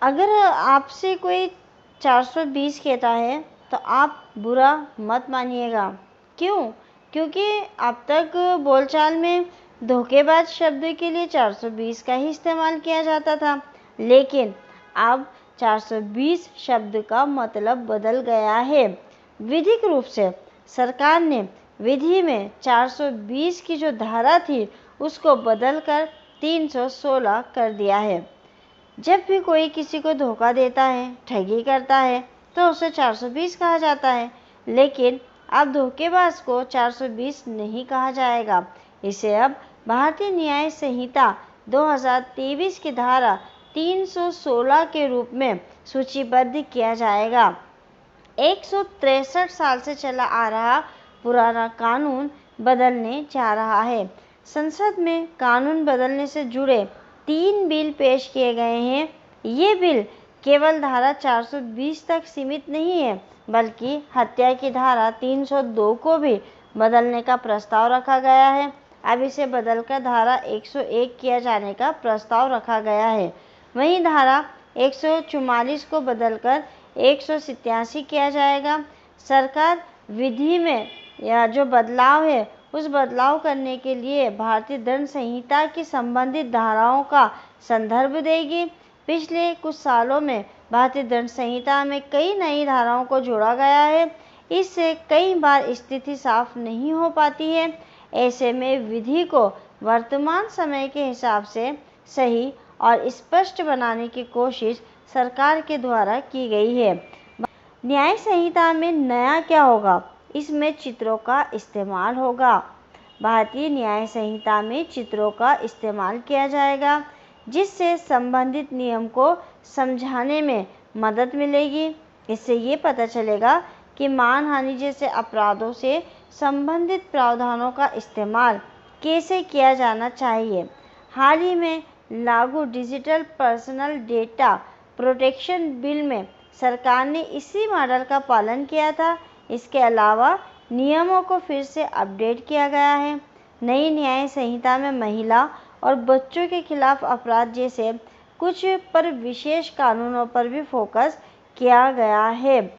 अगर आपसे कोई 420 कहता है तो आप बुरा मत मानिएगा। क्यों? क्योंकि अब तक बोलचाल में धोखेबाज शब्द के लिए 420 का ही इस्तेमाल किया जाता था, लेकिन अब 420 शब्द का मतलब बदल गया है। विधिक रूप से सरकार ने विधि में 420 की जो धारा थी उसको बदलकर 316 कर दिया है। जब भी कोई किसी को धोखा देता है, ठगी करता है, तो उसे 420 कहा जाता है, लेकिन अब धोखेबाज को 420 नहीं कहा जाएगा। इसे अब भारतीय न्याय संहिता 2023 की धारा 316 के रूप में सूचीबद्ध किया जाएगा। 163 साल से चला आ रहा पुराना कानून बदलने जा रहा है। संसद में कानून बदलने से जुड़े 3 बिल पेश किए गए हैं। ये बिल केवल धारा 420 तक सीमित नहीं है, बल्कि हत्या की धारा 302 को भी बदलने का प्रस्ताव रखा गया है। अब इसे बदलकर धारा 101 किया जाने का प्रस्ताव रखा गया है। वहीं धारा 144 को बदलकर 187 किया जाएगा। सरकार विधि में या जो बदलाव है उस बदलाव करने के लिए भारतीय दंड संहिता की संबंधित धाराओं का संदर्भ देगी। पिछले कुछ सालों में भारतीय दंड संहिता में कई नई धाराओं को जोड़ा गया है। इससे कई बार स्थिति साफ नहीं हो पाती है। ऐसे में विधि को वर्तमान समय के हिसाब से सही और स्पष्ट बनाने की कोशिश सरकार के द्वारा की गई है। न्याय संहिता में नया क्या होगा? इसमें चित्रों का इस्तेमाल होगा। भारतीय न्याय संहिता में चित्रों का इस्तेमाल किया जाएगा, जिससे संबंधित नियम को समझाने में मदद मिलेगी। इससे ये पता चलेगा कि मानहानि जैसे अपराधों से संबंधित प्रावधानों का इस्तेमाल कैसे किया जाना चाहिए। हाल ही में लागू digital personal data protection bill में सरकार ने इसी मॉडल का पालन किया था। इसके अलावा नियमों को फिर से अपडेट किया गया है। नई न्याय संहिता में महिला और बच्चों के खिलाफ अपराध जैसे कुछ पर विशेष कानूनों पर भी फोकस किया गया है।